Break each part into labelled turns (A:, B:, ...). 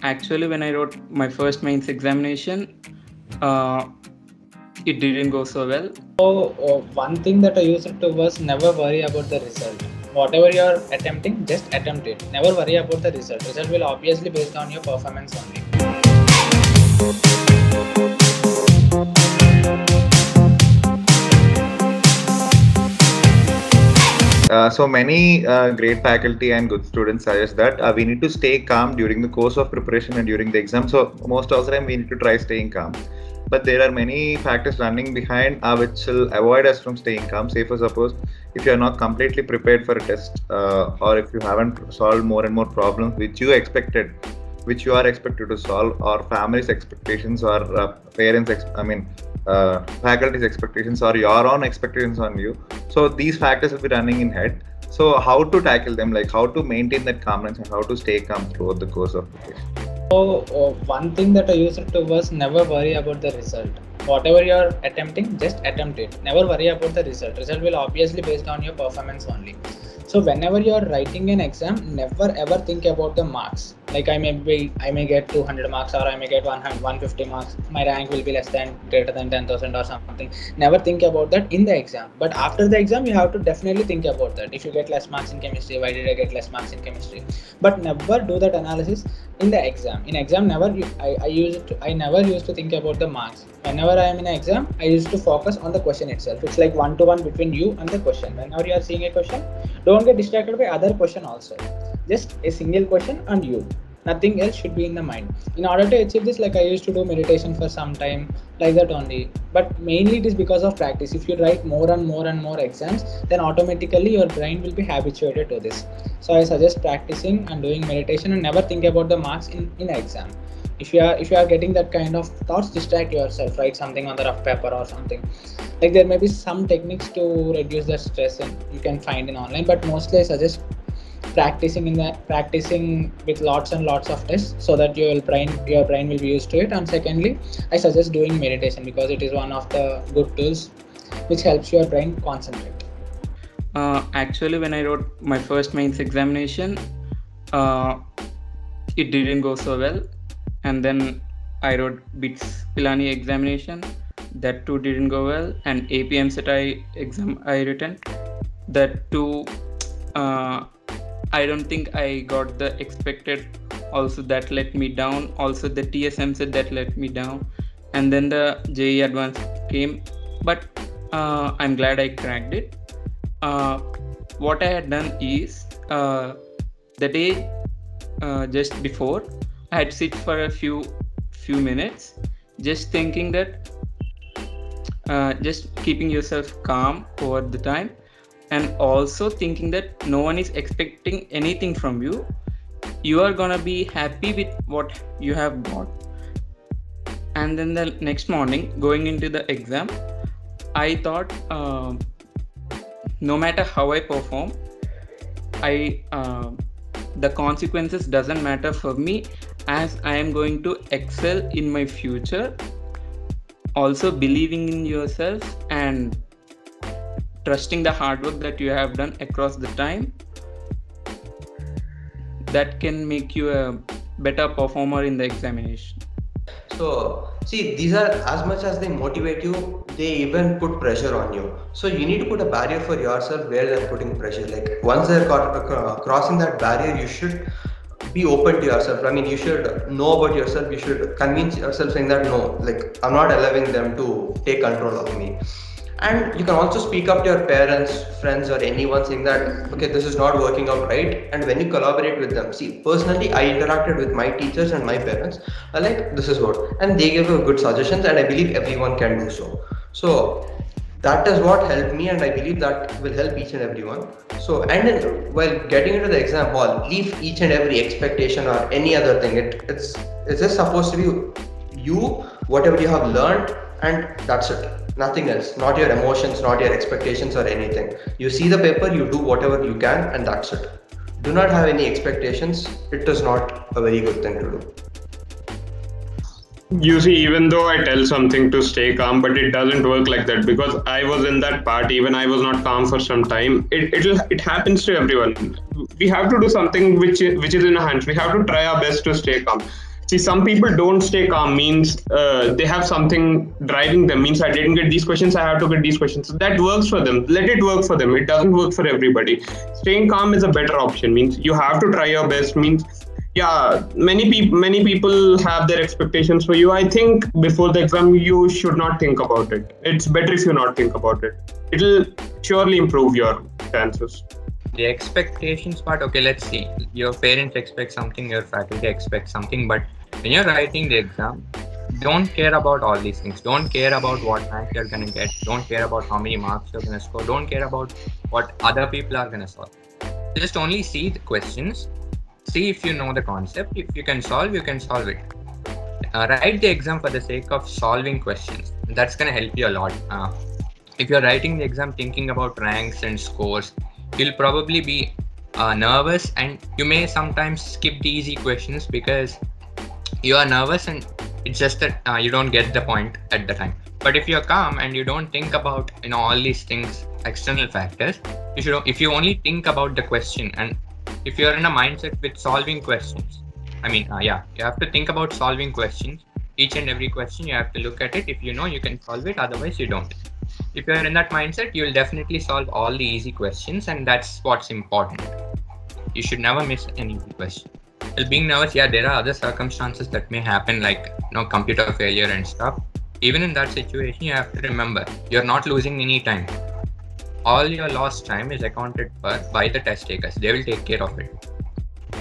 A: Actually, when I wrote my first mains examination, uh, it didn't go so well.
B: So, one thing that I used to was never worry about the result. Whatever you're attempting, just attempt it. Never worry about the result. Result will obviously based on your performance only.
C: So many great faculty and good students suggest that we need to stay calm during the course of preparation and during the exam. So most of the time we need to try staying calm. But there are many factors running behind which will avoid us from staying calm. Say for suppose if you are not completely prepared for a test or if you haven't solved more and more problems which you are expected to solve, or family's expectations or faculty's expectations or your own expectations on you. So these factors will be running in head. So how to tackle them, like how to maintain that calmness and how to stay calm throughout the course of preparation?
B: So, one thing that I used to was never worry about the result. Whatever you're attempting, just attempt it. Never worry about the result. Result will obviously based on your performance only. So whenever you're writing an exam, never ever think about the marks. Like I may get 200 marks or I may get 150 marks. My rank will be less than greater than 10,000 or something. Never think about that in the exam. But after the exam, you have to definitely think about that. If you get less marks in chemistry, why did I get less marks in chemistry? But never do that analysis in the exam. In exam, I never used to think about the marks. Whenever I am in an exam, I used to focus on the question itself. It's like one-to-one between you and the question. Whenever you are seeing a question, don't get distracted by other question also. Just a single question and you. Nothing else should be in the mind. In order to achieve this, like I used to do meditation for some time, like that only. But mainly it is because of practice. If you write more and more and more exams, then automatically your brain will be habituated to this. So I suggest practicing and doing meditation and never think about the marks in exam. If you are getting that kind of thoughts, distract yourself. Write something on the rough paper or something. Like there may be some techniques to reduce the stress and you can find in online, but mostly I suggest practicing with lots and lots of tests so that your brain will be used to it. And secondly, I suggest doing meditation because it is one of the good tools which helps your brain concentrate.
A: Actually, when I wrote my first mains examination, it didn't go so well. And then I wrote BITS Pilani examination, that too didn't go well. And APM set exam I written, that too I don't think I got the expected. Also that let me down. Also the TSM set that let me down. And then the JEE Advanced came, but I'm glad I cracked it. What I had done is the day just before, I had sit for a few minutes, just thinking that just keeping yourself calm over the time, and also thinking that no one is expecting anything from you. You are gonna be happy with what you have got. And then the next morning, going into the exam, I thought no matter how I perform, the consequences doesn't matter for me, as I am going to excel in my future. Also believing in yourself and trusting the hard work that you have done across the time, that can make you a better performer in the examination.
D: So, see, these are, as much as they motivate you, they even put pressure on you. So you need to put a barrier for yourself where they're putting pressure. Like once they're crossing that barrier, you should be open to yourself. I mean, you should know about yourself. You should convince yourself saying that no, like I'm not allowing them to take control of me. And you can also speak up to your parents, friends, or anyone saying that, okay, this is not working out right. And when you collaborate with them, see, personally, I interacted with my teachers and my parents. I like, this is what, and they gave good suggestions, and I believe everyone can do so. So that is what helped me, and I believe that will help each and everyone. So, and then while getting into the exam hall, leave each and every expectation or any other thing. It's just supposed to be you, whatever you have learned, and that's it. Nothing else. Not your emotions, not your expectations or anything. You see the paper, you do whatever you can, and that's it. Do not have any expectations. It is not a very good thing to do.
E: You see, even though I tell something to stay calm, but it doesn't work like that, because I was in that part. Even I was not calm for some time. It happens to everyone. We have to do something which is in our hands. We have to try our best to stay calm. See, some people don't stay calm, means they have something driving them, means I didn't get these questions, I have to get these questions. That works for them. Let it work for them. It doesn't work for everybody. Staying calm is a better option, means you have to try your best, means yeah, many people have their expectations for you. I think before the exam, you should not think about it. It's better if you not think about it. It'll surely improve your chances.
F: The expectations part, okay, let's see. Your parents expect something, your faculty expects something, but when you're writing the exam, don't care about all these things. Don't care about what rank you're going to get. Don't care about how many marks you're going to score. Don't care about what other people are going to solve. Just only see the questions. See if you know the concept. If you can solve, you can solve it. Write the exam for the sake of solving questions. That's going to help you a lot. If you're writing the exam thinking about ranks and scores, you'll probably be nervous, and you may sometimes skip the easy questions because you are nervous and it's just that you don't get the point at the time. But if you're calm and you don't think about all these things, external factors, if you only think about the question, and if you're in a mindset with solving questions, you have to think about solving questions. Each and every question you have to look at it. If you know, you can solve it, otherwise you don't. If you're in that mindset, you'll definitely solve all the easy questions, and that's what's important. You should never miss an easy question. Well, being nervous, there are other circumstances that may happen, like computer failure and stuff. Even in that situation, you have to remember, you're not losing any time. All your lost time is accounted for by the test takers. They will take care of it.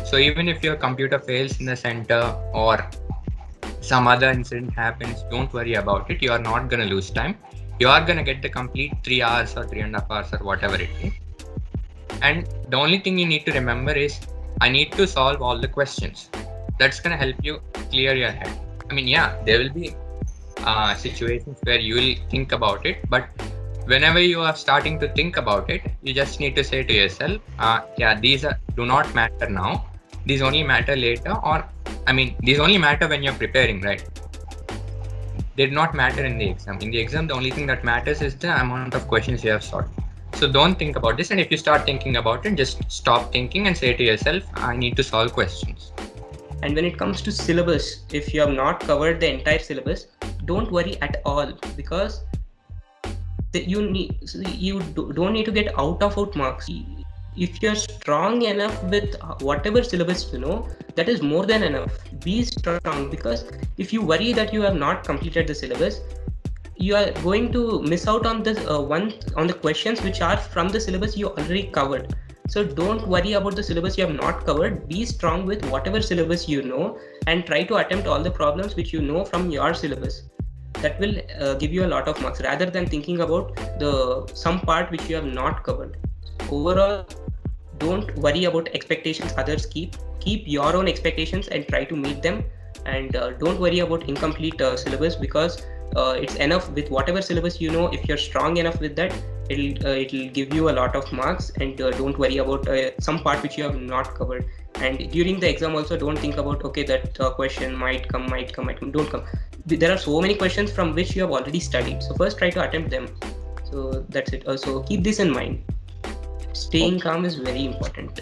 F: So even if your computer fails in the center or some other incident happens, don't worry about it. You are not going to lose time. You are going to get the complete 3 hours or 3.5 hours or whatever it is. And the only thing you need to remember is, I need to solve all the questions. That's going to help you clear your head. There will be situations where you will think about it, but whenever you are starting to think about it, you just need to say to yourself, these do not matter now. These only matter later, or these only matter when you're preparing, right? They do not matter in the exam. In the exam, the only thing that matters is the amount of questions you have solved. So don't think about this. And if you start thinking about it, just stop thinking and say to yourself, I need to solve questions.
G: And when it comes to syllabus, if you have not covered the entire syllabus, don't worry at all, because you don't need to get out marks. If you're strong enough with whatever syllabus you know, that is more than enough. Be strong, because if you worry that you have not completed the syllabus, you are going to miss out on this on the questions which are from the syllabus you already covered. So don't worry about the syllabus you have not covered. Be strong with whatever syllabus you know, and try to attempt all the problems which you know from your syllabus. That will give you a lot of marks, rather than thinking about some part which you have not covered. Overall, don't worry about expectations others keep your own expectations and try to meet them, and don't worry about incomplete syllabus, because it's enough with whatever syllabus you know. If you're strong enough with that, it'll give you a lot of marks, and don't worry about some part which you have not covered. And during the exam also, don't think about that question might come, don't come. There are so many questions from which you have already studied, so first try to attempt them. So that's it. Also keep this in mind. Staying calm is very important.